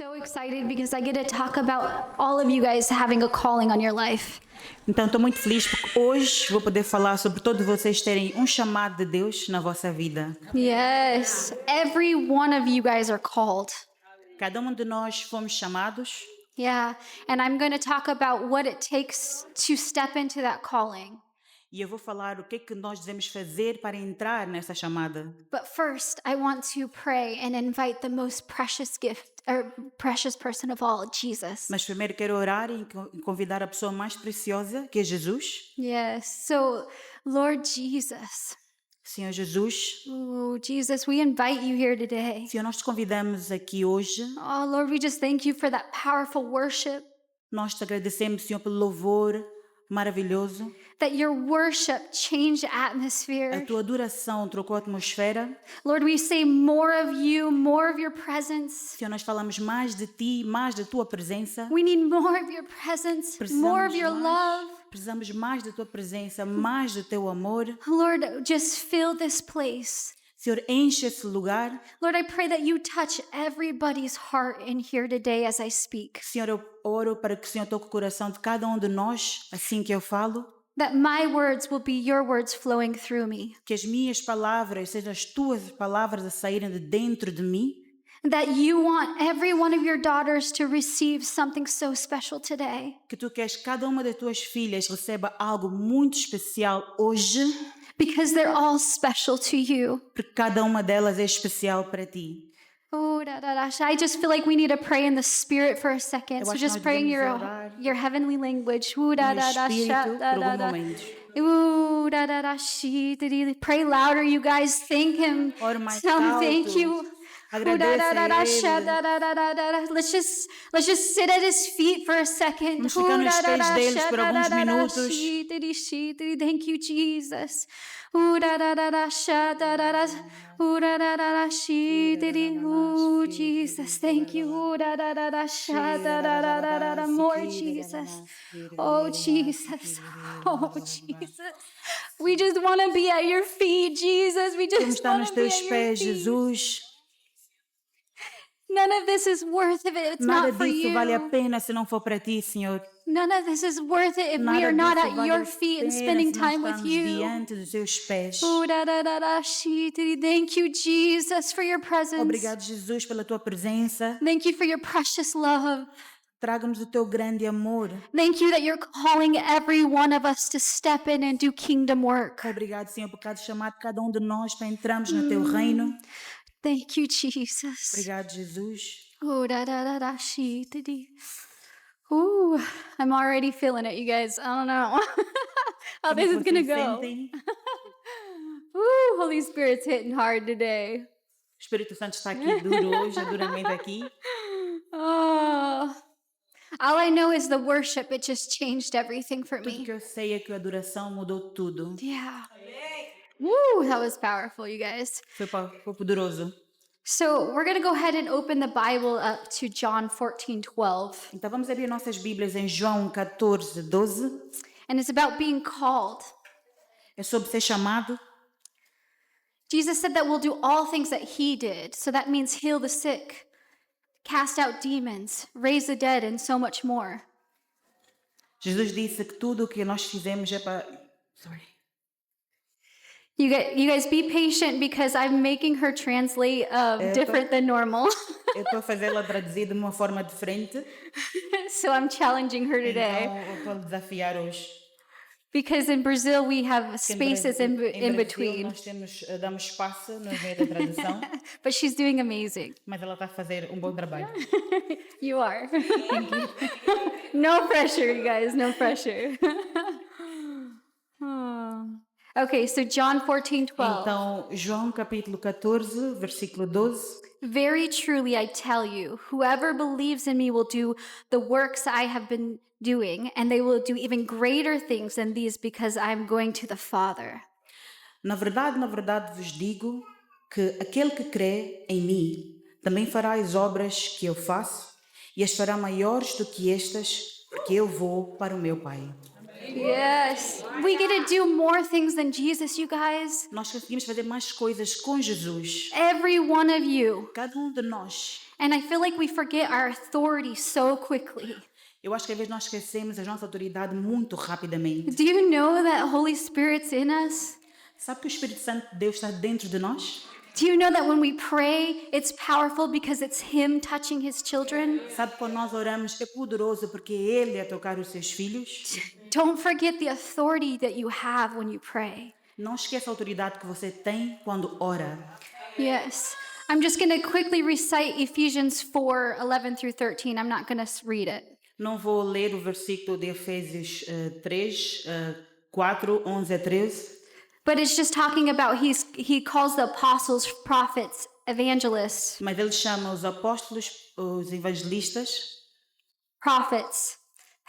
so excited because I get to talk about all of you guys having a calling on your life. Então, estou muito feliz porque hoje vou poder falar sobre todos vocês terem um chamado de Deus na vossa vida. Yes, every one of you guys are called. Cada um de nós fomos chamados Yeah, and I'm going to talk about what it takes to step into that calling. e eu vou falar o que é que nós devemos fazer para entrar nessa chamada. But first, I want to pray and invite the most precious gift or precious person of all, Jesus. Mas primeiro quero orar e convidar a pessoa mais preciosa, que é Jesus. Yes, so Lord Jesus, Senhor Jesus, Jesus, we invite you here today. Senhor, nós te convidamos aqui hoje. Oh, Lord, we just thank you for that powerful worship, Nós te agradecemos, Senhor, pelo louvor maravilhoso. that your worship changed the A atmosphere. tua adoração trocou a atmosfera. Lord, we say more of you, more of your presence. Senhor, nós falamos mais de ti, mais da tua presença. We need more of your presence, more of your love. Precisamos mais da tua presença, mais do teu amor. Lord, just fill this place. Senhor, enche esse lugar. Lord, I pray that you touch everybody's heart in here today as I speak. Senhor, eu oro para que o Senhor toque o coração de cada um de nós, assim que eu falo. That my words will be your words flowing through me. Que as minhas palavras sejam as tuas palavras a saírem de dentro de mim. That you want every one of your daughters to receive something so special today. Que tu queres que cada uma das tuas filhas receba algo muito especial hoje. Because they're all special to you. Porque cada uma delas é especial para ti. Oh, I just feel like we need to pray in the spirit for a second. Eu So acho que just nós pray in devemos orar your heavenly language. No Espírito por alguns momentos. Pray louder, you guys. Thank him. Ora mais Tell him alto. thank you. Agradece a Ele. Let's just sit at his feet for a second. Vamos ficar nos pés deles por alguns minutos. Thank you, Jesus. Jesus, thank you. More Jesus. Oh, Jesus. Oh, Jesus. We just want to be at your feet, Jesus. We Queremos just estar want nos to be teus at your pés, feet. Jesus. None of this is worth it. It's Nada not for disso vale a you. pena se não for para ti, Senhor. None of this is worth it if we Nada are not disso at vale your a feet and pena spending se não time with estamos you. diante dos teus pés. Thank you, Jesus, for your presence. Obrigado, Jesus, pela tua presença. Thank you for your precious love. Traga-nos o teu grande amor. Thank you that you're calling every one of us to step in and do kingdom work. Obrigado, Senhor, por cada chamado de cada um de nós para entrarmos no teu reino. Thank you, Jesus. Obrigado, Jesus. Ooh, I'm already feeling it, you guys. I don't know how this is gonna Vocês go. sentem? Ooh, Holy Spirit's hitting hard today. O Espírito Santo está aqui duro hoje, duramente aqui. Oh, all I know is the worship. It just changed everything for Tudo me. que eu sei é que a adoração mudou tudo. Yeah. Woo, that was powerful, you guys. Foi poderoso. So we're gonna go ahead and open the Bible up to John 14:12, Então vamos abrir nossas Bíblias em João 14, 12. and it's about being called. É sobre ser chamado. Jesus said that we'll do all things that he did. So that means heal the sick, cast out demons, raise the dead, and so much more. Jesus disse que tudo o que nós fizemos é para... You guys be patient because I'm making her translate different than normal. Eu estou a fazê-la traduzir de uma forma diferente. So I'm challenging her today. Então eu estou a desafiar hoje. Because in Brazil we have spaces in Brasil, between. Nós damos espaço no meio da tradução, But she's doing amazing. mas ela está a fazer um bom trabalho. You are. No pressure, you guys, no pressure. Oh. Okay, so John 14:12. Então, João capítulo 14, versículo 12. Very truly I tell you, whoever believes in me will do the works I have been doing, and they will do even greater things than these because I'm going to the Father. Na verdade vos digo que aquele que crê em mim também fará as obras que eu faço e as fará maiores do que estas, porque eu vou para o meu Pai. Yes. We get to do more things than Jesus, you guys. Nós conseguimos fazer mais coisas com Jesus. Every one of you. Cada de nós. And I feel like we forget our authority so quickly. Eu acho que às vezes nós esquecemos a nossa autoridade muito rapidamente. Do you know that Holy Spirit's in us? Sabe que o Espírito Santo de Deus está dentro de nós? Do you know that when we pray, it's powerful because it's Him touching His children? Sabe que quando nós oramos é poderoso porque é Ele a tocar os seus filhos? Don't forget the authority that you have when you pray. Não esqueça a autoridade que você tem quando ora. Yes. I'm just going to quickly recite Ephesians 4:11 through 13. I'm not going to read it. Não vou ler o versículo de Efésios 3, 4, 11 a 13. But it's just talking about he calls the apostles, prophets, evangelists, Mas ele chama os apóstolos, os evangelistas, prophets,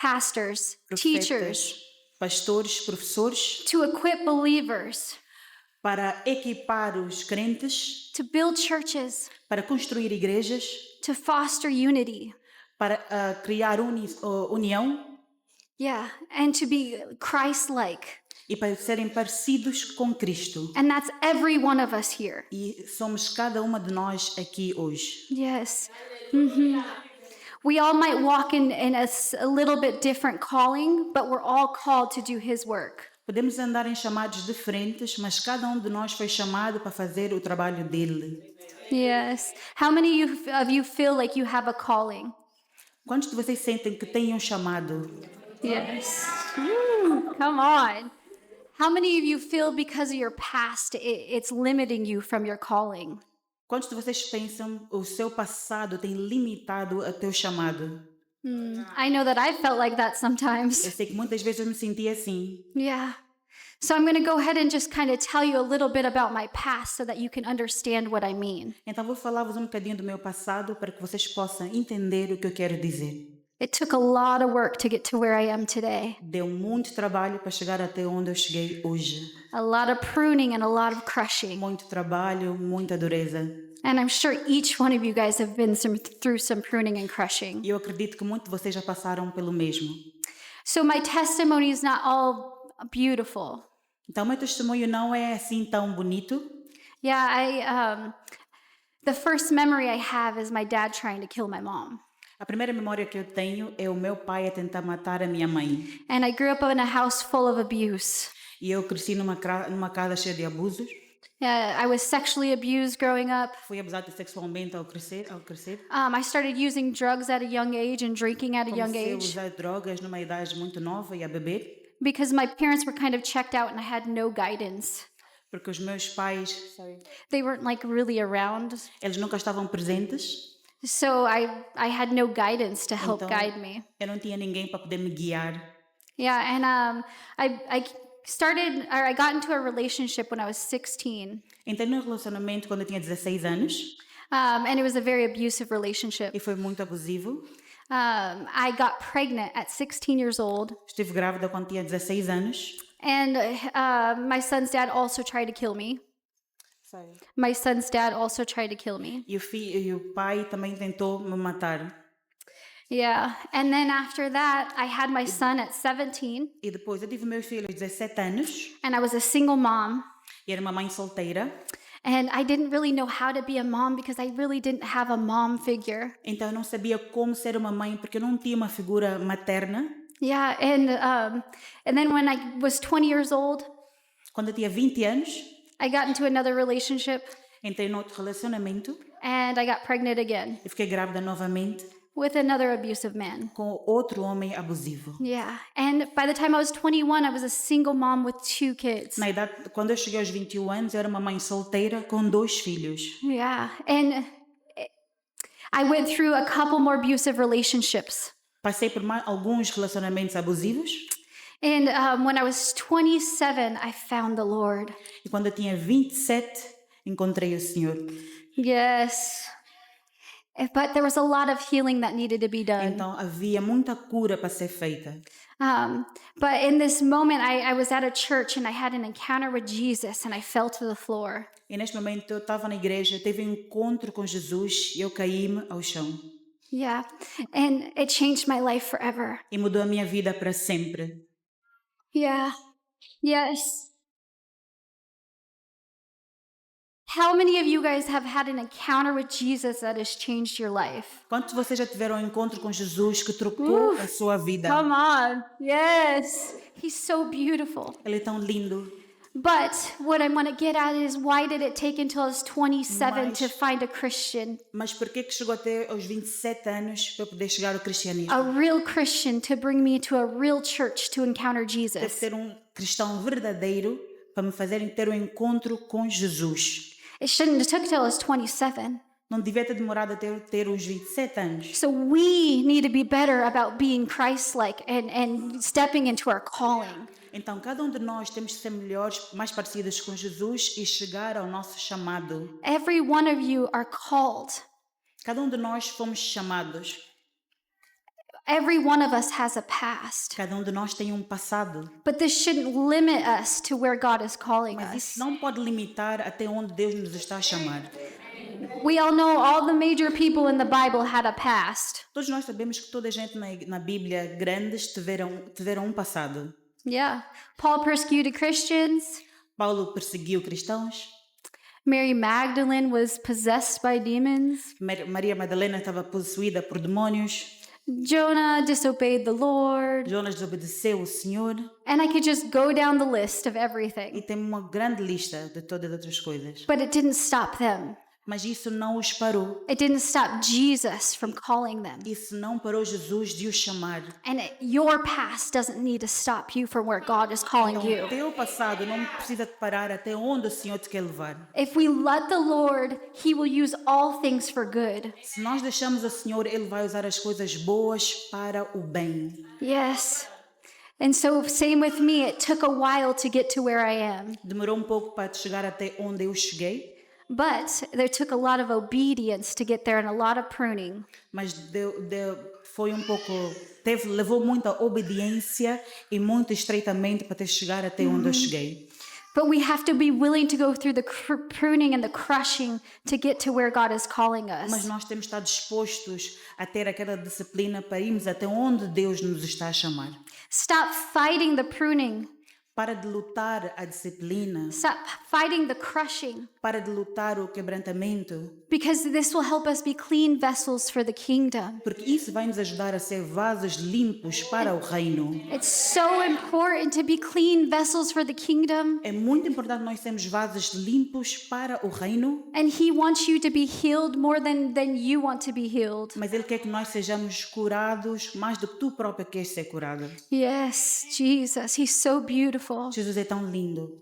pastors, teachers, profetas, pastores, professores, to equip believers, para equipar os crentes, to build churches, para construir igrejas, to foster unity. para criar união Yeah, and to be Christ-like. e para serem parecidos com Cristo. And that's every one of us here. E somos cada uma de nós aqui hoje. Yes. We all might walk in a little bit different calling, but we're all called to do His work. Podemos andar em chamados diferentes, mas cada de nós foi chamado para fazer o trabalho dele. Yes. How many of you feel like you have a calling? Quantos de vocês sentem que têm chamado? Yes. Come on. How many of you feel because of your past, it's limiting you from your calling? Quantos de vocês pensam o seu passado tem limitado o teu chamado? I know that I felt like that sometimes. Eu sei que muitas vezes eu me senti assim. Yeah. So I'm going to go ahead and just kind of tell you a little bit about my past so that you can understand what I mean. Então vou falar-vos bocadinho do meu passado para que vocês possam entender o que eu quero dizer. It took a lot of work to get to where I am today. Deu muito trabalho para chegar até onde eu cheguei hoje. A lot of pruning and a lot of crushing. Muito trabalho, muita dureza. And I'm sure each one of you guys have been through some pruning and crushing. E eu acredito que muitos de vocês já passaram pelo mesmo. So my testimony is not all beautiful. Então meu testemunho não é assim tão bonito. Yeah, the first memory I have is my dad trying to kill my mom. A primeira memória que eu tenho é o meu pai a tentar matar a minha mãe. And I grew up in a house full of abuse. E eu cresci numa casa cheia de abusos. I was sexually abused growing up. Fui abusada sexualmente ao crescer. I started using drugs at a young age and drinking at a young Comecei a age usar drogas numa idade muito nova e a beber. because my parents were kind of checked out and I had no guidance. Porque os meus pais, They weren't like really around. eles nunca estavam presentes. So I had no guidance to help Então, guide me. eu não tinha ninguém para poder me guiar. Yeah, and I got into a relationship when I was 16. Entrei num relacionamento quando eu tinha 16 anos And it was a very abusive relationship. e foi muito abusivo. I got pregnant at 16 years old, Estive grávida quando tinha 16 anos. and my son's dad also tried to kill me. My son's dad also tried to kill me. E o pai também tentou me matar. Yeah, and then after that, I had my son at 17, E depois eu tive meu filho aos 17 anos and I was a single mom. e era uma mãe solteira. And I didn't really know how to be a mom because I really didn't have a mom figure. Então eu não sabia como ser uma mãe porque eu não tinha uma figura materna. Yeah, and then when I was 20 years old, Quando eu tinha 20 anos, I got into another relationship entrei noutro relacionamento and I got pregnant again e fiquei grávida novamente with another abusive man. com outro homem abusivo. Yeah, and by the time I was 21, I was a single mom with 2 kids. Na idade, quando eu cheguei aos 21 anos, eu era uma mãe solteira com 2 filhos. Yeah, and I went through a couple more abusive relationships. Passei por alguns relacionamentos abusivos And when I was 27, I found the Lord. e quando eu tinha 27, encontrei o Senhor. Yes. But there was a lot of healing that needed to be done. Então havia muita cura para ser feita. But in this moment, I was at a church and I had an encounter with Jesus and I fell to the floor. E neste momento eu estava na igreja, teve um encontro com Jesus e eu caí-me ao chão. Yeah, and it changed my life forever. E mudou a minha vida para sempre. Yeah. Yes. How many of you guys have had an encounter with Jesus that has changed your life? Quantos de vocês já tiveram um encontro com Jesus que trocou a sua vida? Come on. Yes. He's so beautiful. Ele é tão lindo. But what I want to get at is why did it take until I was 27 to Mas- find a Christian, Mas por que chegou até aos 27 anos para poder chegar ao cristianismo? a real Christian, to bring me to a real church to encounter Deve Jesus? ser um cristão verdadeiro para me fazerem ter um encontro com Jesus. It shouldn't have took till I was 27. Não devia ter demorado até eu ter os 27 anos. So we need to be better about being Christ-like and stepping into our calling. Então, cada de nós temos que ser melhores, mais parecidos com Jesus e chegar ao nosso chamado. Every one of you are called. Cada de nós fomos chamados. Every one of us has a past. Cada de nós tem um passado. But this shouldn't limit us to where God is calling Mas us. isso não pode limitar até onde Deus nos está a chamar. We all know all the major people in the Bible had a past. Todos nós sabemos que toda a gente na Bíblia, grandes, tiveram um passado. Yeah. Paul persecuted Christians. Paulo perseguiu cristãos. Mary Magdalene was possessed by demons. Maria Madalena estava possuída por demônios. Jonah disobeyed the Lord. Jonas desobedeceu o Senhor. And I could just go down the list of E everything. tem uma grande lista de todas as outras coisas. But it didn't stop them. Mas isso não os parou. It didn't stop Jesus from calling them. Isso não parou Jesus de os chamar. And your past doesn't need to stop you from where God is calling Então, you. teu passado não precisa te parar até onde o Senhor te quer levar. If we let the Lord, He will use all things for good. Se nós deixamos o Senhor, Ele vai usar as coisas boas para o bem. Yes. And so, same with me, it took a while to get to where I am. Demorou um pouco para chegar até onde eu cheguei, But there took a lot of obedience to get there and a lot of pruning. mas foi um pouco, levou muita obediência e muito estreitamento para ter chegar até onde eu cheguei. But we have to be willing to go through the pruning and the crushing to get to where God is calling Mas us. nós temos que estar dispostos a ter aquela disciplina para irmos até onde Deus nos está a chamar. Stop fighting the pruning. Para de lutar a disciplina, Stop fighting the crushing. para de lutar o quebrantamento, Because this will help us be clean vessels for the kingdom. porque isso vai nos ajudar a ser vasos limpos para o reino. It's so important to be clean vessels for the kingdom. É muito importante nós sermos vasos limpos para o reino, And He wants you to be healed more than you want to be healed. mas Ele quer que nós sejamos curados mais do que tu própria queres ser curado. Yes, Jesus. He's so beautiful. Jesus é tão lindo.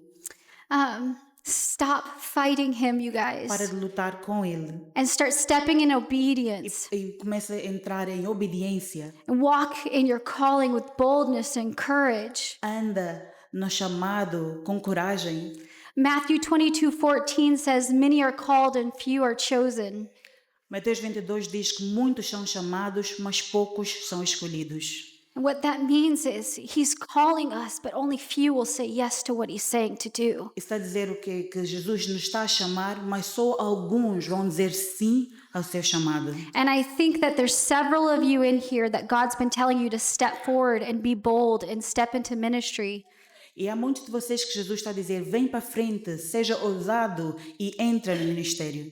Stop fighting Him, you guys. Para de lutar com Ele And start stepping in obedience. e começa a entrar em obediência. And walk in your calling with boldness and courage. Anda no chamado com coragem. Matthew 22:14 says, "Many are called and few are chosen." Mateus 22 diz que muitos são chamados, mas poucos são escolhidos. And what that means is He's calling us, but only few will say yes to what He's saying to do. Isso está a dizer o quê? Que Jesus nos está a chamar, mas só alguns vão dizer sim ao seu chamado. And I think that there's several of you in here that God's been telling you to step forward and be bold and step into ministry. E há muitos de vocês que Jesus está a dizer, vem para frente, seja ousado e entra no ministério.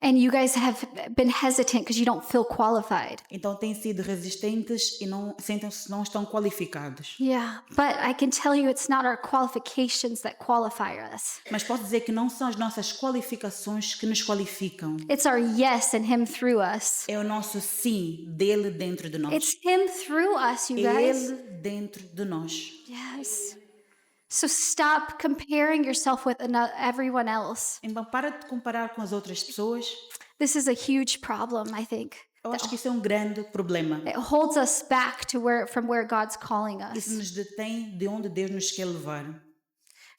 And you guys have been hesitant because you don't feel qualified. Então têm sido resistentes e não sentem-se não estão qualificados. Yeah, but I can tell you it's not our qualifications that qualify us. Mas posso dizer que não são as nossas qualificações que nos qualificam. It's our yes and Him through us. É o nosso sim dele dentro de nós. It's Him through us, you É guys. ele dentro de nós. Yes. So stop comparing yourself with everyone else. Então para de comparar com as outras pessoas. This is a huge problem, I think. Eu acho que isso é um grande problema. It holds us back to from where God's calling Isso us. nos detém de onde Deus nos quer levar.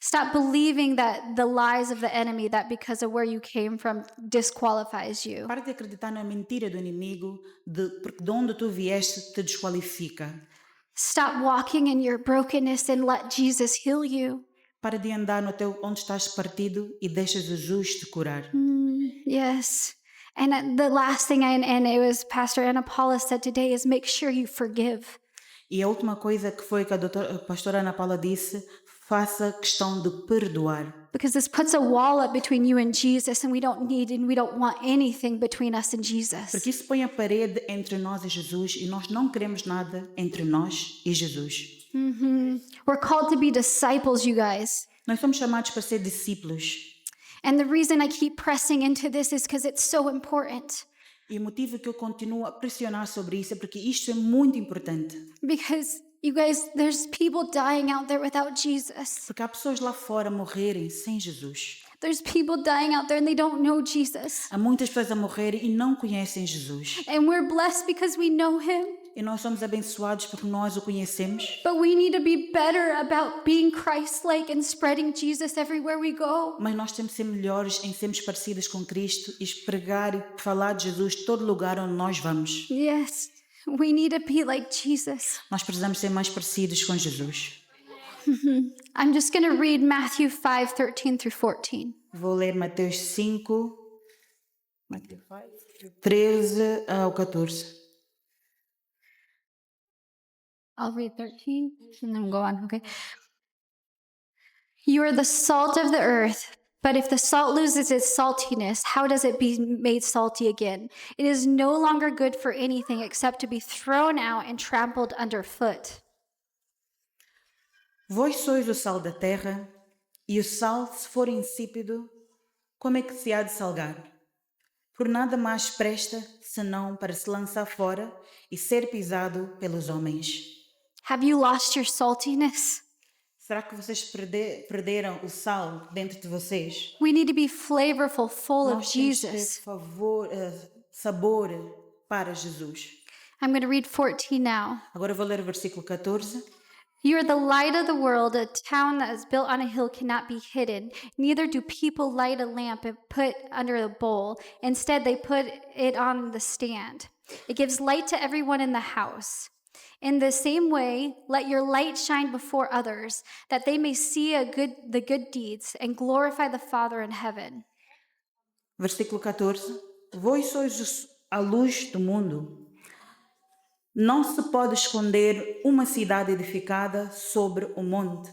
Stop believing that the lies of the enemy, that because of where you came from disqualifies you. Para de acreditar na mentira do inimigo, porque de onde tu vieste te desqualifica. Stop walking in your brokenness and let Jesus heal you. Para de andar no teu onde estás partido e deixa Jesus te curar. Yes. And the last thing, and it was Pastor Anna Paula said today, is make sure you forgive. E a última coisa que foi que a pastora Ana Paula disse, faça questão de perdoar. Because this puts a wall up between you and Jesus, and we don't want anything between us and Jesus. Porque isso põe a parede entre nós e Jesus e nós não queremos nada entre nós e Jesus. We're called to be disciples, you guys. Nós somos chamados para ser discípulos. And the reason I keep pressing into this is because it's so important. E o motivo que eu continuo a pressionar sobre isso é porque isto é muito importante. Because, you guys, there's people dying out there without Jesus. Porque há pessoas lá fora a morrerem sem Jesus. There's people dying out there and they don't know Jesus. Há muitas pessoas a morrerem e não conhecem Jesus. And we're blessed because we know him. E nós somos abençoados porque nós o conhecemos. But we need to be better about being Christ-like and spreading Jesus everywhere we go. Mas nós temos que ser melhores em sermos parecidos com Cristo e pregar e falar de Jesus em todo lugar onde nós vamos. Yes, we need to be like Jesus. Nós precisamos ser mais parecidos com Jesus. I'm just going to read Matthew 5:13 through 14. Vou ler Mateus 5, 13 ao 14. I'll read 13 and then go on, okay? You are the salt of the earth, but if the salt loses its saltiness, how does it be made salty again? It is no longer good for anything except to be thrown out and trampled underfoot. Vós sois o sal da terra, e o sal, se for insípido, como é que se há de salgar? Por nada mais presta, senão para se lançar fora e ser pisado pelos homens. Have you lost your saltiness? Será que vocês perderam o sal dentro de vocês? We need to be flavorful, full of Nós temos que ter Jesus. sabor para Jesus. I'm going to read 14 now. Agora eu vou ler o versículo 14. You are the light of the world. A town that is built on a hill cannot be hidden. Neither do people light a lamp and put under a bowl. Instead, they put it on the stand. It gives light to everyone in the house. In the same way, let your light shine before others, that they may see the good deeds and glorify the Father in heaven. Versículo 14. Vós sois a luz do mundo. Não se pode esconder uma cidade edificada sobre o monte.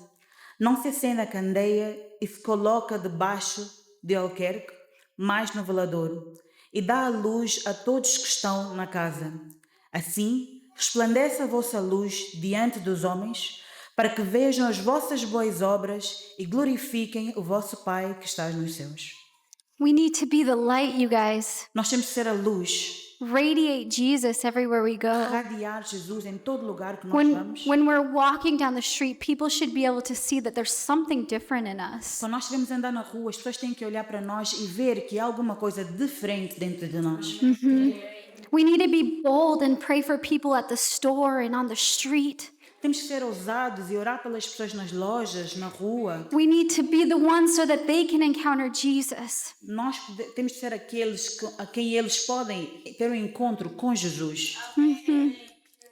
Não se acende a candeia e se coloca debaixo de alqueire, mas no velador, e dá a luz a todos que estão na casa. Assim, resplandece a vossa luz diante dos homens, para que vejam as vossas boas obras e glorifiquem o vosso Pai que está nos céus. We need to be the light, you guys. Nós temos que ser a luz, Radiate Jesus everywhere we go. radiar Jesus em todo lugar que nós When, vamos. when we're walking down the street, people should be able to see that there's something different in us. Quando nós estivermos a andar na rua, as pessoas têm que olhar para nós e ver que há alguma coisa diferente dentro de nós. We need to be bold and pray for people at the store and on the street. Temos que ser ousados e orar pelas pessoas nas lojas, na rua. We need to be the ones so that they can encounter Jesus. Nós temos que ser aqueles a quem eles podem ter um encontro com Jesus.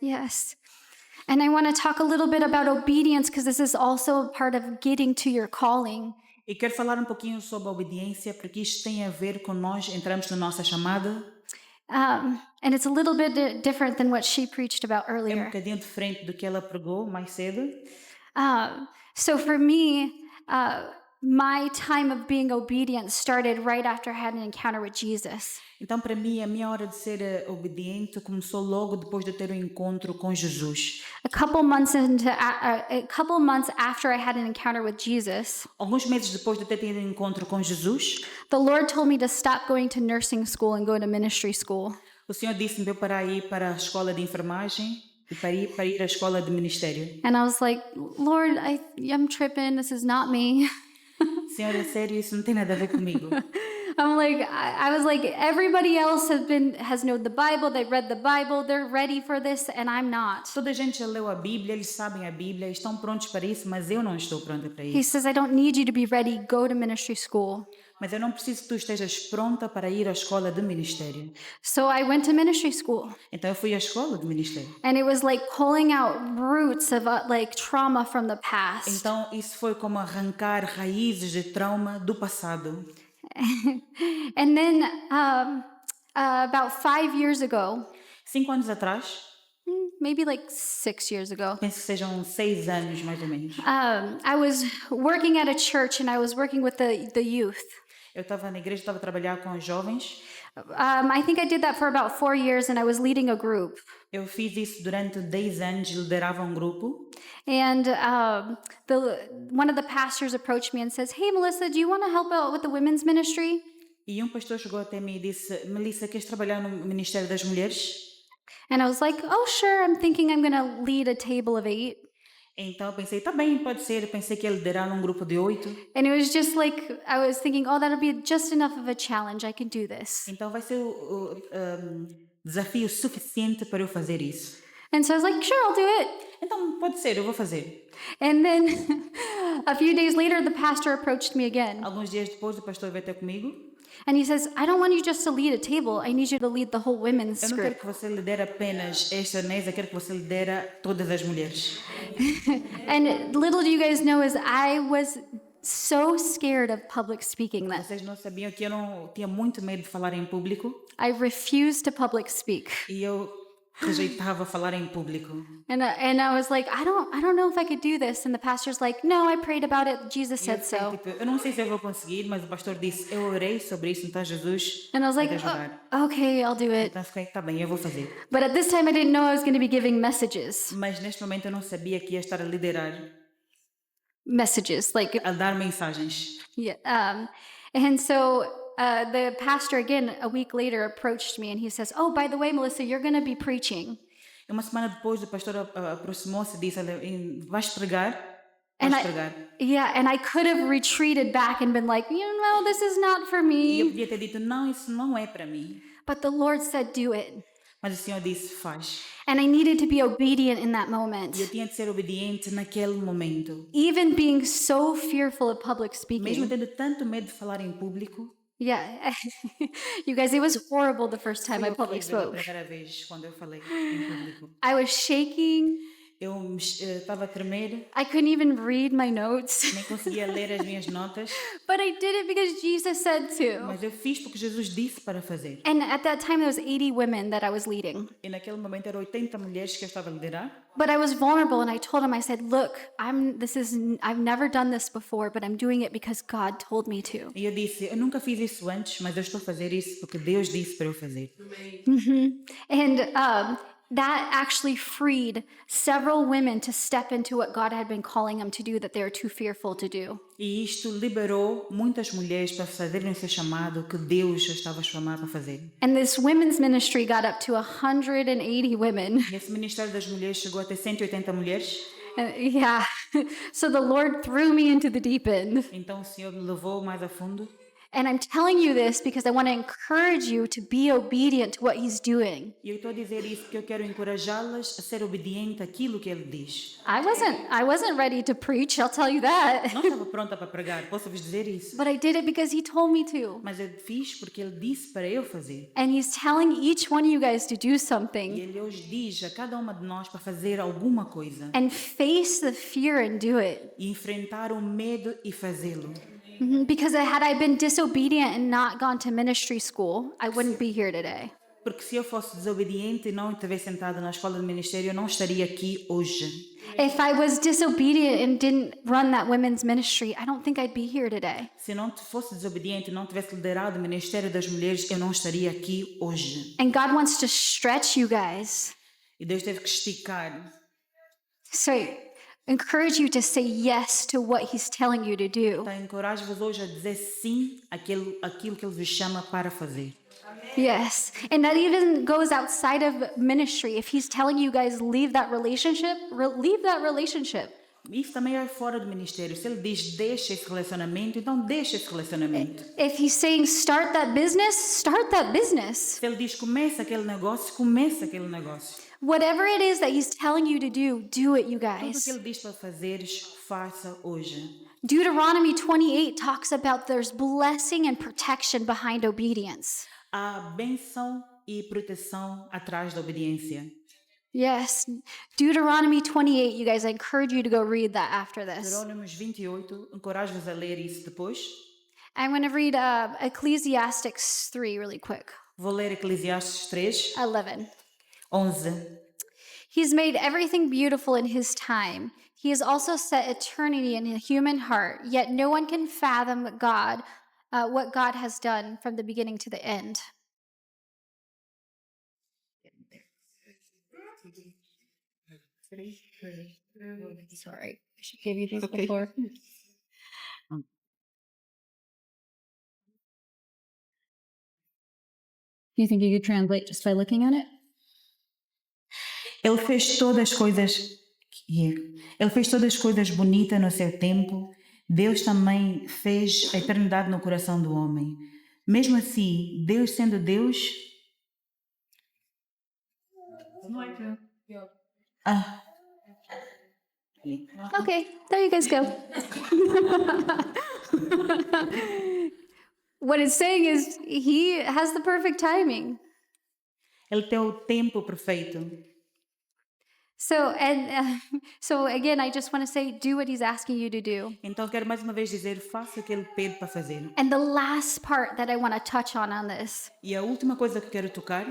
Yes. And I want to talk a little bit about obedience because this is also a part of getting to your calling. E quero falar um pouquinho sobre a obediência, porque isto tem a ver com nós entramos na nossa chamada. And it's a little bit different than what she preached about É um earlier. bocadinho diferente do que ela pregou mais cedo. So for me, my time of being obedient started right after I had an encounter with Jesus. Então, para mim, a minha hora de ser obediente começou logo depois de ter um encontro com Jesus. A couple months after I had an encounter with Jesus, Alguns meses depois de ter tido um encontro com Jesus, the Lord told me to stop going to nursing school and go to ministry school. o Senhor disse-me para ir para a escola de enfermagem e para ir à escola de ministério. And I was like, Lord, I'm tripping. This is not me. Senhor, é sério, isso não tem nada a ver comigo. I was like, everybody else has known the Bible. They've read the Bible. They're ready for this, and I'm not. Toda a gente já leu a Bíblia, eles sabem a Bíblia, estão prontos para isso, mas eu não estou pronta para He isso. says, I don't need you to be ready. Go to ministry school. Mas eu não preciso que tu estejas pronta para ir à escola de ministério. So I went to ministry school, Então eu fui à escola de ministério. and it was like pulling out roots of trauma from the past. Então isso foi como arrancar raízes de trauma do passado. And then about 5 years ago, 5 anos atrás, maybe like 6 years ago. Penso que sejam 6 anos, mais ou menos. I was working at a church and I was working with the youth. Eu estava na igreja, estava a trabalhar com os jovens. I think I did that for about 4 years and I was leading a group. Eu fiz isso durante 10 anos, liderava um grupo. And one of the pastors approached me and says, "Hey, Melissa, do you want to help out with the women's ministry?" E um pastor chegou até mim e disse: Melissa, queres trabalhar no Ministério das Mulheres? And I was like, "Oh, sure. I'm thinking I'm going to lead a table of 8." Então eu pensei, tá bem, pode ser. Eu pensei que ia liderar num grupo de 8. And it was just like, I was thinking, oh, that'll be just enough of a challenge. I can do this. Então vai ser o desafio suficiente para eu fazer isso. And so I was like, sure, I'll do it. Então pode ser, eu vou fazer. And then a few days later, the pastor approached me again. Alguns dias depois o pastor veio até comigo. And he says, I don't want you just to lead a table. I need you to lead the whole women's Eu não quero group. que você lidere apenas esta mesa, eu quero que você lidere todas as mulheres. And little do you guys know is I was so scared of public speaking then. Vocês não sabiam que eu não tinha muito medo de falar em público I refused to public speak. e eu rejeitava falar em público. And I was like, I don't know if I could do this. And the pastor's like, no, I prayed about it. Jesus E eu said fiquei, so. tipo, eu não sei se eu vou conseguir, mas o pastor disse, eu orei sobre isso, então Jesus And I was vai like, te ajudar. okay, I'll do it. Então fiquei, tá bem, eu vou fazer. But at this time, I didn't know I was going to be giving messages. Mas neste momento eu não sabia que ia estar a liderar, Messages, like, a dar mensagens. yeah. And so the pastor, again, a week later, approached me and he says, oh, by the way, Melissa, you're going to be preaching. E uma semana depois o pastor aproximou-se e disse, olha, vais pregar? And Vais I, pregar. yeah, and I could have retreated back and been like, you know, this is not for E eu me. podia ter dito, não, isso não é para mim. But the Lord said, do it. Mas o Senhor disse, faz. And I needed to be obedient in that E eu moment. tinha de ser obediente naquele momento. Even being so fearful of public Mesmo speaking. tendo tanto medo de falar em público, Yeah. You guys, it was horrible the first time I foi public horrível a spoke. primeira vez quando eu falei em público. I was shaking. Eu estava a tremer, I couldn't even read my notes. nem conseguia ler as minhas notas, But I did it because Jesus said to. mas eu fiz porque Jesus disse para fazer. And at that time, there was 80 women that I was leading. E naquele momento eram 80 mulheres que eu estava a liderar. But I was vulnerable, and I told him, I said, "Look, I've never done this before, but I'm doing it because God told me to." E eu disse, eu nunca fiz isso antes, mas eu estou a fazer isso porque Deus disse para eu fazer. And that actually freed several women to step into what God had been calling them to do that they were too fearful to do. E isto liberou muitas mulheres para fazerem o seu chamado que Deus já estava a chamar para fazer. And this women's ministry got up to 180 women. E esse Ministério das Mulheres chegou até 180 mulheres. Yeah. So the Lord threw me into the deep end. Então o Senhor me levou mais a fundo. And I'm telling you this because I want to encourage you to be obedient to what He's doing. E eu estou a dizer isso porque eu quero encorajá-las a ser obediente àquilo que Ele diz. I wasn't ready to preach, I'll tell you that. Não estava pronta para pregar, posso-vos dizer isso. But I did it because He told me to. Mas eu fiz porque Ele disse para eu fazer. And He's telling each one of you guys to do E something Ele hoje diz a cada uma de nós para fazer alguma coisa. and face the fear and do it. E enfrentar o medo e fazê-lo. Because had I been disobedient and not gone to ministry school, I wouldn't be here today. Porque se eu fosse desobediente e não estivesse sentada na escola de ministério, eu não estaria aqui hoje. If I was disobedient and didn't run that women's ministry, I don't think I'd be here today. Se não fosse desobediente e não tivesse liderado o Ministério das Mulheres, eu não estaria aqui hoje. And God wants to stretch you guys. E Deus teve que esticar. So encourage you to say yes to what He's telling you to do. Então, encorajo-vos hoje a dizer sim àquilo que Ele vos chama para fazer. Yes. And that even goes outside of ministry. If He's telling you guys leave that relationship, leave that relationship. Isso também é fora do ministério. Se Ele diz deixa esse relacionamento, então deixa esse relacionamento. If He's saying start that business. Se Ele diz começa aquele negócio. Whatever it is that He's telling you to do it, you Tudo o que guys. Ele diz para fazeres, faça hoje. Deuteronomy 28 talks about there's blessing and protection behind obedience. Há bênção e proteção atrás da obediência. Yes. Deuteronomy 28, you guys, I encourage you to go read that after this. Deuteronômios 28, encorajo-vos a ler isso depois. I'm going to read Ecclesiastes 3 really quick. Vou ler Eclesiastes 3, 11. 11. He's made everything beautiful in his time. He has also set eternity in a human heart, yet no one can fathom God, what God has done from the beginning to the end. Sorry, I should give you these before. Do you think you could translate just by looking at it? Ele fez todas as coisas. Ele fez todas as coisas bonitas no seu tempo. Deus também fez a eternidade no coração do homem. Mesmo assim, Deus sendo Deus. Ah. Okay, there you guys go. What it's saying is he has the perfect timing. Ele tem o tempo perfeito. So again, I just want to say, do what he's asking you to do. Então quero mais uma vez dizer, faça o que ele pede para fazer. And the last part that I want to touch on this E a última coisa que quero tocar,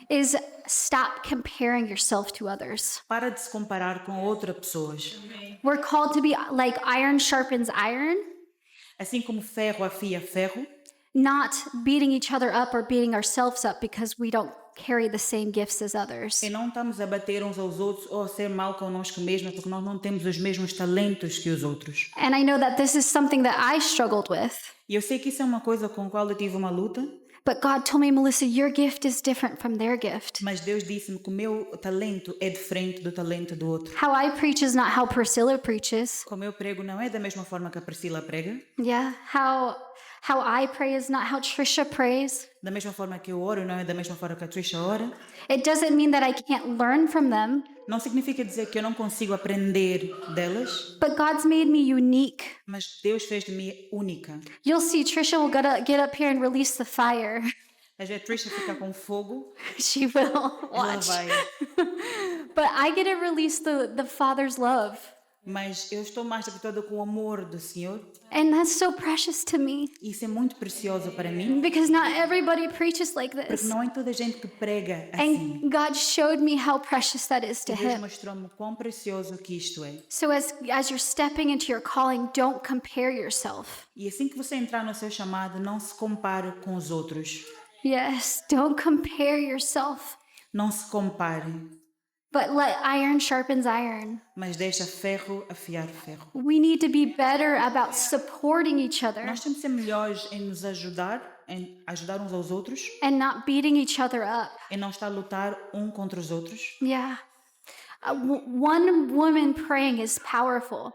is stop comparing yourself to others. para de se comparar com outras pessoas. We're called to be like iron sharpens iron, Assim como ferro afia ferro, not beating each other up or beating ourselves up because we don't carry the same gifts as others. e não estamos a bater uns aos outros ou a ser mal connosco mesmos porque nós não temos os mesmos talentos que os outros. And I know that this is something that I struggled with. E eu sei que isso é uma coisa com a qual eu tive uma luta, But God told me, Melissa, your gift is different from their gift. mas Deus disse-me que o meu talento é diferente do talento do outro. How I preach is not how Priscilla preaches. Como eu prego não é da mesma forma que a Priscila prega, Yeah. How I pray is not how Trisha prays. da mesma forma que eu oro não é da mesma forma que a Trisha ora. It doesn't mean that I can't learn from them, Não significa dizer que eu não consigo aprender delas, but God's made me unique. mas Deus fez de mim única. You'll see Trisha will get up here and release the fire. Às vezes a Trisha fica com fogo, She will. ela Watch. vai. But I get to release the Father's love. Mas eu estou mais do que todo com o amor do Senhor. And that's so precious to me Isso é muito precioso para mim, because not everybody preaches like porque this. não é toda a gente que prega assim. And God showed me how precious that is to E Deus Him. mostrou-me quão precioso que isto é. So as you're stepping into your calling, don't compare yourself. E assim que você entrar no seu chamado, não se compare com os outros. Yes, don't compare yourself. Não se compare, But let iron sharpens iron. mas deixa ferro afiar ferro. We need to be better about supporting each other Nós temos que ser melhores em nos ajudar, em ajudar uns aos outros, and not beating each other up. em não estar a lutar um contra os outros. Yeah. One woman praying is powerful.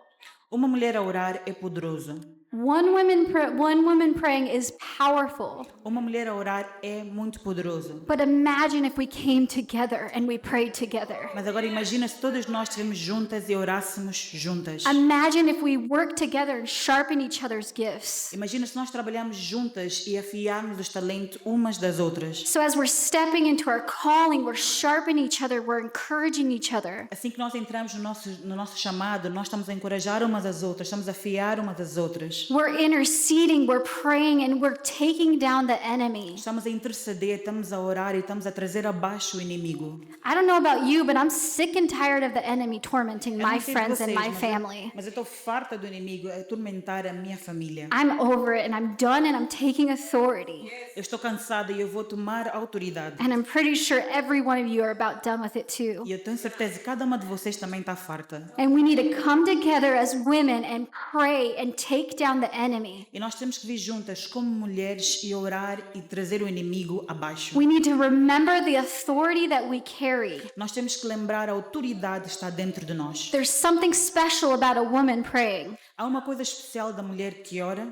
Uma mulher a orar é poderoso. One woman praying is powerful. Uma mulher a orar é muito poderoso. But imagine if we came together and we prayed together. Mas agora imagina se todas nós estivéssemos juntas e orássemos juntas. Imagine if we worked together and sharpen each other's gifts. Imagina se nós trabalharmos juntas e afiarmos os talentos umas das outras. So as we're stepping into our calling, we're sharpening each other, we're encouraging each other. Assim que nós entramos no nosso chamado, nós estamos a encorajar umas às outras, estamos a afiar umas às outras. We're interceding, we're praying, and we're taking down the enemy. Estamos a interceder, estamos a orar e estamos a trazer abaixo o inimigo. I don't know about you, but I'm sick and tired of the enemy tormenting Eu my não sei de friends and vocês, my family. mas eu estou farta do inimigo atormentar a minha família. I'm over it and I'm done and I'm taking authority. Eu estou cansada e eu vou tomar autoridade. And I'm pretty sure every one of you are about done with it too. E eu tenho certeza que cada uma de vocês também está farta. And we need to come together as women and pray and take down the enemy. E nós temos que vir juntas como mulheres e orar e trazer o inimigo abaixo. We need to remember the authority that we carry. Nós temos que lembrar a autoridade que está dentro de nós. There's something special about a woman praying Há uma coisa especial da mulher que ora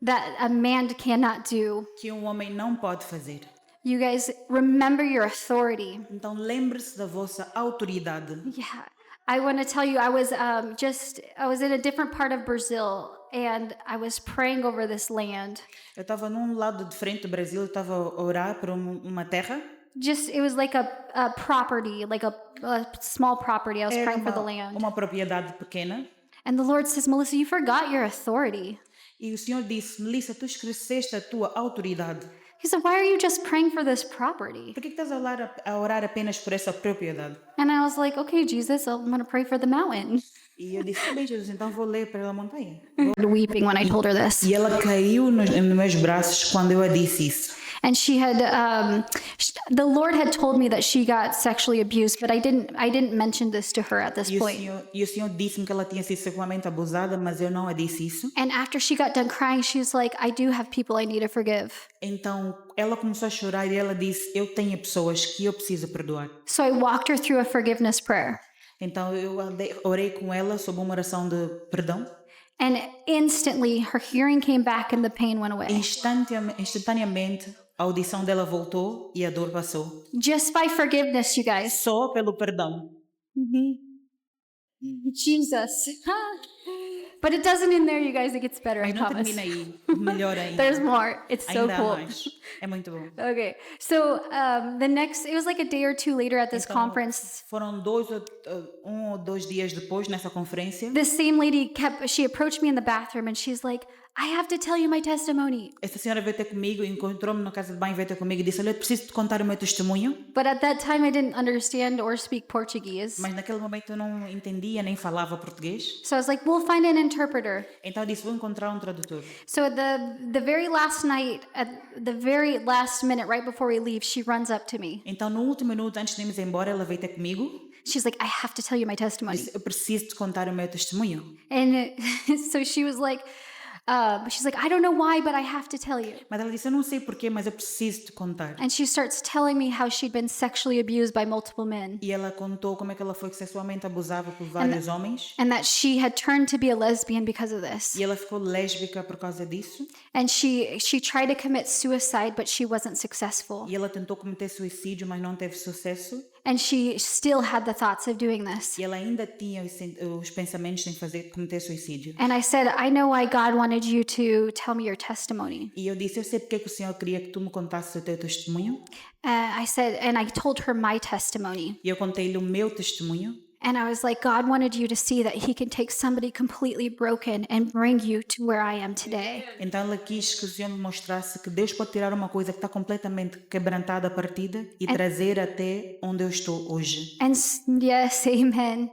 that a man cannot do. que um homem não pode fazer. You guys remember your authority. Então lembre-se da vossa autoridade. Yeah. I want to tell you, I was in a different part of Brazil and I was praying over this land. Eu estava num lado diferente do Brasil, eu estava a orar por uma terra. It was like a property, like a small property. I was Era praying for the land. uma propriedade pequena. And the Lord says, Melissa, you forgot your authority. E o Senhor disse, Melissa, tu esqueceste a tua autoridade. He said, "Why are you just praying for this property?" Por que estás a orar apenas por essa propriedade? And I was like, "Okay, Jesus, I'm going to pray for the mountain." E eu disse, bem, Jesus, então vou ler pela montanha. Weeping when I told her this. E ela caiu nos meus braços quando eu a disse isso. And she had, the Lord had told me that she got sexually abused, but I didn't mention this to her at this E point. o Senhor disse-me que ela tinha sido sexualmente abusada, mas eu não a disse isso. And after she got done crying, she was like, "I do have people I need to forgive." Então, ela começou a chorar e ela disse, eu tenho pessoas que eu preciso perdoar. So I walked her through a forgiveness prayer. Então, eu orei com ela sobre uma oração de perdão. And instantly her hearing came back and the pain went away. Instantaneamente, a audição dela voltou e a dor passou. Just by forgiveness, you guys. Só pelo perdão. Jesus. But it doesn't end there, you guys. It gets better, I Mas não promise. termina aí. Melhor ainda. There's more. It's so Ainda há cool. mais. É muito bom. Okay. So it was like a day or two later at this conference. Foram 1 ou 2 dias depois, nessa conferência, This same lady she approached me in the bathroom and she's like, "I have to tell you my testimony." essa senhora veio ter comigo, encontrou-me na casa de banho, veio ter comigo e disse, olha, eu preciso te contar o meu testemunho. But at that time I didn't understand or speak Portuguese. Mas naquele momento eu não entendia nem falava português. So I was like, "We'll find an interpreter." Então eu disse, vou encontrar um tradutor. So at the very last night, at the very last minute, right before we leave, she runs up to me. Então no último minuto, antes de irmos embora, ela veio ter comigo. She's like, "I have to tell you my testimony." Disse, eu preciso te contar o meu testemunho. And so she was like, she's like, "I don't know why, but I have to tell you." Mas ela disse, eu não sei porquê, mas eu preciso te contar. And she starts telling me how she'd been sexually abused by multiple men. E ela contou como é que ela foi sexualmente abusada por vários homens. And that she had turned to be a lesbian because of this. E ela ficou lésbica por causa disso. And she tried to commit suicide, but she wasn't successful. E ela tentou cometer suicídio, mas não teve sucesso. And she still had the thoughts of doing this. E ela ainda tinha os pensamentos de cometer suicídio. And I said, "I know why God wanted you to tell me your testimony." E eu disse, eu sei porque que o Senhor queria que tu me contasses o teu testemunho. I said, and I told her my testimony. E eu contei-lhe o meu testemunho. And I was like, God wanted you to see that he can take somebody completely broken and bring you to where I am today. Então ela quis que o Senhor me mostrasse que Deus pode tirar uma coisa que está completamente quebrantada, partida, e trazer até onde eu estou hoje. And yes, amen.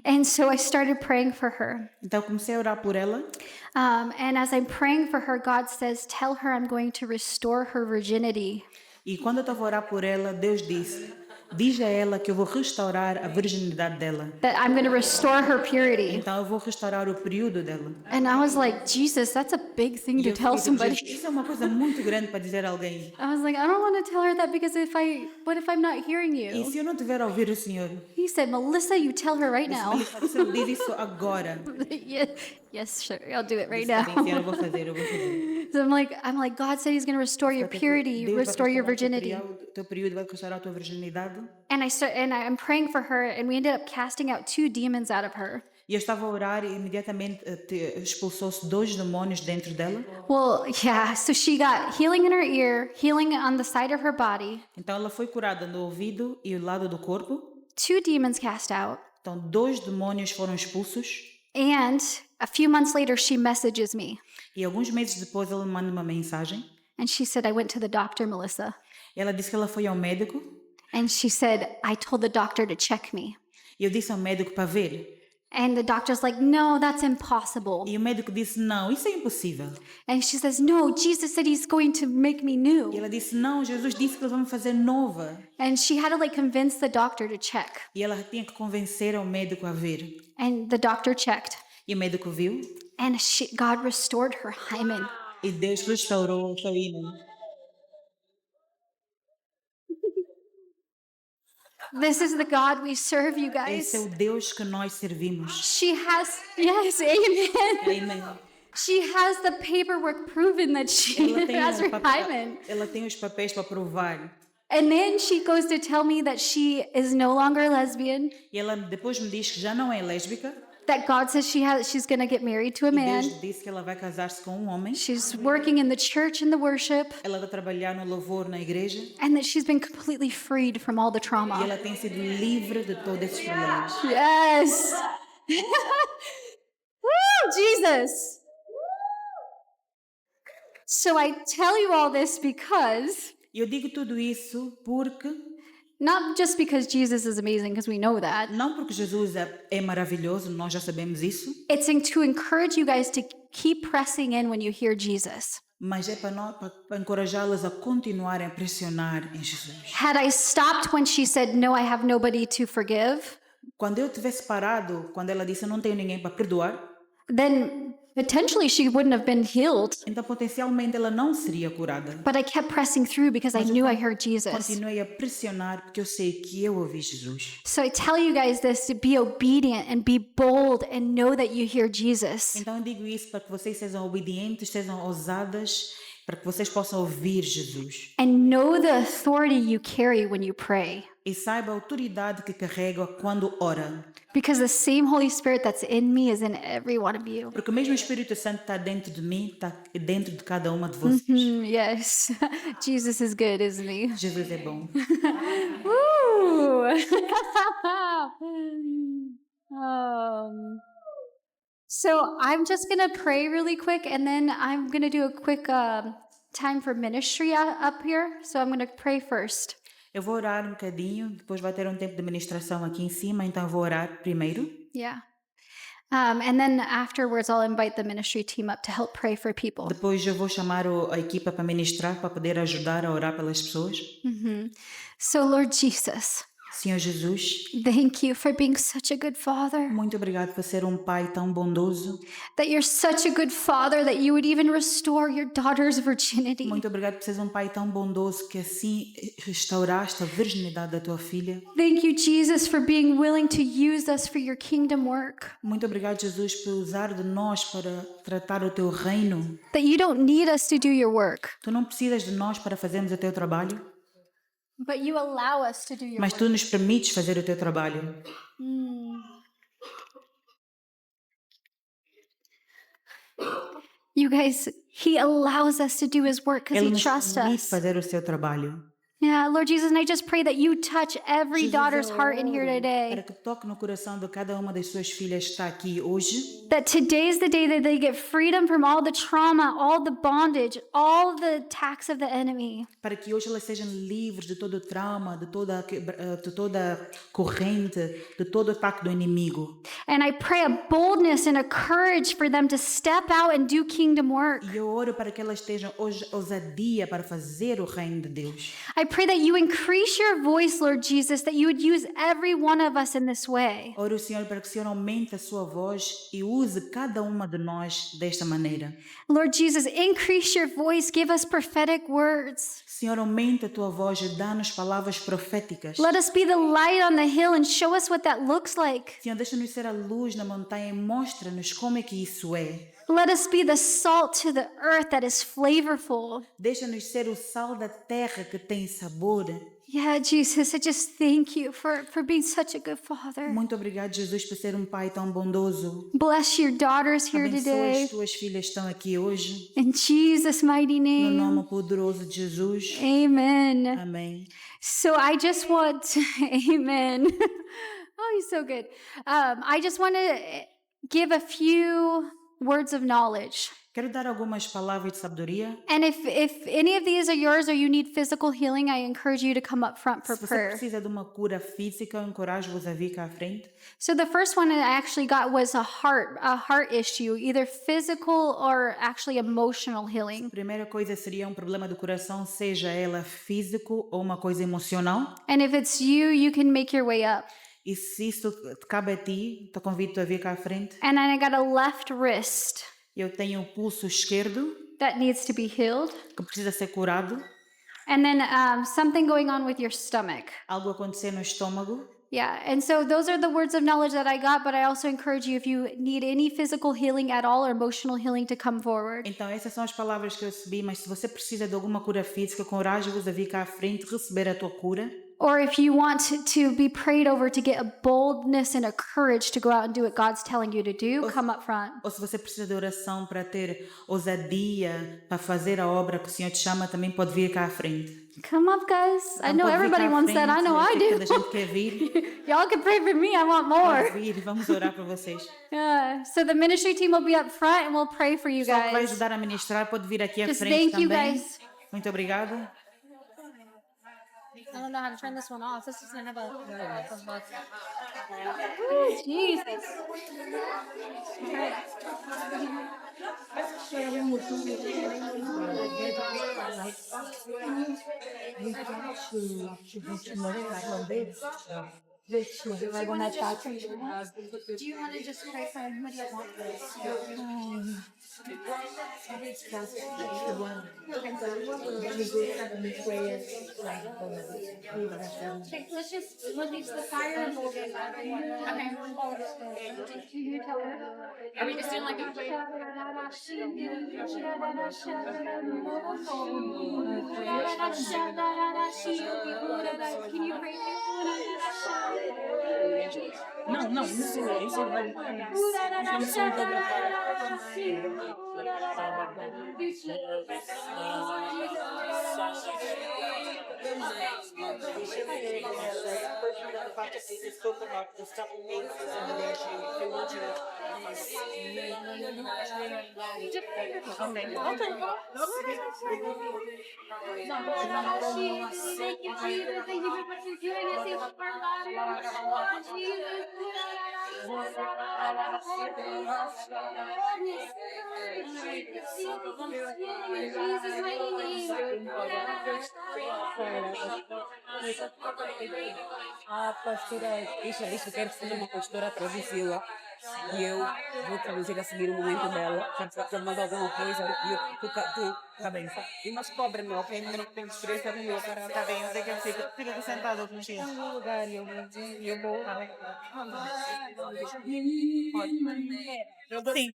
And so I started praying for her. Então eu comecei a orar por ela. And as I'm praying for her, God says, "Tell her I'm going to restore her virginity." E quando eu estava a orar por ela, Deus disse, diz a ela que eu vou restaurar a virginidade dela. That I'm going to restore her purity. Então eu vou restaurar o período dela. And I was like, Jesus, that's a big thing E to eu tell fiquei tipo, somebody. "Jesus, isso é uma coisa muito grande para dizer a alguém. I was like, I don't want to tell her that because what if I'm not hearing E you? se eu não tiver a ouvir o Senhor? He said, "Melissa, you tell her right now." Você diz isso agora. Yes, sure. I'll do it right Sim, now. Senhor, eu vou fazer, eu vou fazer. So I'm like, God said he's going to restore your purity, Deus vai restore your restaurar virginity. o teu período, vai restaurar a tua virginidade. And I'm praying for her, and we ended up casting out 2 demons out of her. E eu estava a orar e imediatamente expulsou-se 2 demônios dentro dela. Well, yeah, so she got healing in her ear, healing on the side of her body, Então ela foi curada no ouvido e o lado do corpo. 2 demons cast out. Então 2 demônios foram expulsos. And a few months later, she messages me. E alguns meses depois ela me manda uma mensagem. And she said, "I went to the doctor, Melissa." Ela disse que ela foi ao médico. And she said, "I told the doctor to check me." E eu disse ao médico para ver. And the doctor's like, "No, that's impossible." E o médico disse, não, isso é impossível. And she says, "No, Jesus said he's going to make me new." E ela disse, não, Jesus disse que ele vai me fazer nova. And she had to convince the doctor to check. E ela tinha que convencer o médico a ver. And the doctor checked. E o médico viu. And God restored her hymen. E Deus restaurou o seu ímã. This is the God we serve, you guys. Esse é o Deus que nós servimos. She has, yes, amen. Amen. She has the paperwork proving that she has her hymen. Ela tem os papéis para provar. And then she goes to tell me that she is no longer lesbian, E ela depois me diz que já não é lésbica. that God says she's going to get married to a E man. Deus disse que ela vai casar-se com um homem. She's working in the church in the worship, Ela vai trabalhar no louvor na igreja. and that she's been completely freed from all the E trauma. ela tem sido livre de todos esses problemas. Yes. Woo, Jesus. So I tell you all this because, Eu digo tudo isso porque, not just because Jesus is amazing, because we know that. não porque Jesus é maravilhoso, nós já sabemos isso, It's to encourage you guys to keep pressing in when you hear Jesus. mas é para encorajá-las a continuarem a pressionar em Jesus. Had I stopped when she said, no, I have nobody to forgive, Quando eu tivesse parado, quando ela disse eu não tenho ninguém para perdoar, then potentially she wouldn't have been healed. então potencialmente ela não seria curada. But I kept pressing through because I knew I heard Jesus. Continuei a pressionar porque eu sei que eu ouvi Jesus. So I tell you guys this to be obedient and be bold and know that you hear Jesus. Então eu digo isso para que vocês sejam obedientes, sejam ousadas, para que vocês possam ouvir Jesus. And know the authority you carry when you pray. E saiba a autoridade que carrega quando ora. Because the same Holy Spirit that's in me is in every one of you. Porque o mesmo Espírito Santo está dentro de mim, está dentro de cada uma de vocês. Yes. Jesus is good, isn't he? Jesus é bom. Woo! So I'm just going to pray really quick, and then I'm going to do a quick time for ministry up here. So I'm going to pray first. Eu vou orar um bocadinho, depois vai ter um tempo de ministração aqui em cima, então eu vou orar primeiro. Yeah. And then afterwards, I'll invite the ministry team up to help pray for people. Depois eu vou chamar a equipa para ministrar, para poder ajudar a orar pelas pessoas. So, Lord Jesus, Senhor Jesus, thank you for being such a good father. muito obrigado por ser um pai tão bondoso. That you're such a good father that you would even restore your daughter's virginity. Muito obrigado por seres um pai tão bondoso que assim restauraste a virginidade da tua filha. Thank you, Jesus, for being willing to use us for your kingdom work. Muito obrigado, Jesus, por usar de nós para tratar o teu reino. That you don't need us to do your work, Tu não precisas de nós para fazermos o teu trabalho, but you allow us to do your mas work. tu nos permites fazer o teu trabalho. You guys, he allows us to do his work because Ele he nos trusts permite us. fazer o seu trabalho. Yeah, Lord Jesus, and I just pray that you touch every Jesus, daughter's eu heart in here oro today. para que toque no coração de cada uma das suas filhas que está aqui hoje. That today is the day that they get freedom from all the trauma, all the bondage, all the attacks of the enemy. Para que hoje elas sejam livres de todo o trauma, de toda corrente, de todo ataque do inimigo. And I pray a boldness and a courage for them to step out and do kingdom work. E eu oro para que elas estejam hoje ousadia para fazer o reino de Deus. I pray that you increase your voice, Lord Jesus, that you would use every one of us in this way. Oro, Senhor, para que o Senhor aumente a sua voz e use cada uma de nós desta maneira. Lord Jesus, increase your voice, give us prophetic words. Senhor, aumenta a tua voz e dá-nos palavras proféticas. Let us be the light on the hill and show us what that looks like. Senhor, deixa-nos ser a luz na montanha e mostra-nos como é que isso é. Let us be the salt to the earth that is flavorful. Deixa-nos ser o sal da terra que tem sabor. Yeah, Jesus, I just thank you for being such a good father. Muito obrigado, Jesus, por ser um pai tão bondoso. Bless your daughters here Abençoa today. as tuas filhas que estão aqui hoje. In Jesus' mighty No name. nome poderoso de Jesus. Amen. Amém. So I just want to, amen. Oh, he's so good. I just want to give a few words of knowledge. Quero dar algumas palavras de sabedoria. And if any of these are yours or you need physical healing, I encourage you to come up front for Se você prayer. precisa de uma cura física, eu encorajo-vos a vir cá à frente. So the first one I actually got was a heart issue, either physical or actually emotional healing. A primeira coisa seria um problema do coração, seja ela físico ou uma coisa emocional. And if it's you, you can make your way up. E se isso cabe a ti, te convido a vir cá à frente. And then I got a left wrist Eu tenho o pulso esquerdo that needs to be healed. que precisa ser curado. And then something going on with your stomach. Algo acontecer no estômago. Yeah, and so those are the words of knowledge that I got, but I also encourage you, if you need any physical healing at all or emotional healing, to come forward. Então essas são as palavras que eu recebi, mas se você precisa de alguma cura física, encorajo-vos a vir cá à frente, receber a tua cura. Or if you want to be prayed over to get a boldness and a courage to go out and do what God's telling you to do, come up front. Ou se você precisa de oração para ter ousadia, para fazer a obra que o Senhor te chama, também pode vir cá à frente. Come up, guys. I Então know pode vir cá everybody à wants that. I frente, know eu I sei que toda a do. gente quer vir. Y'all can pray for me. I want more. Pode vir, vamos orar por vocês. Yeah. So the ministry team will be up front and we'll pray for you O pessoal que vai guys. ajudar a ministrar pode vir aqui à Just frente thank you, também. guys. Muito obrigada. I don't know how to turn this one off. This doesn't have a Jesus. Do you want to just pray for anybody that wants Okay, let's just release the fire and we'll get that. Okay. You tell her. Are we just doing like a Can you pray? Não, isso vai. A pastora, isso quer ser uma pastora traduzi-la e eu vou traduzir a seguir o momento dela. Se ela mais alguma coisa, tu tá bem. E mas pobre meu, ok? Não tem experiência no meu cara. Tá bem, eu sei que eu fico. Fica sentado com Tem um lugar e eu vou. Sim.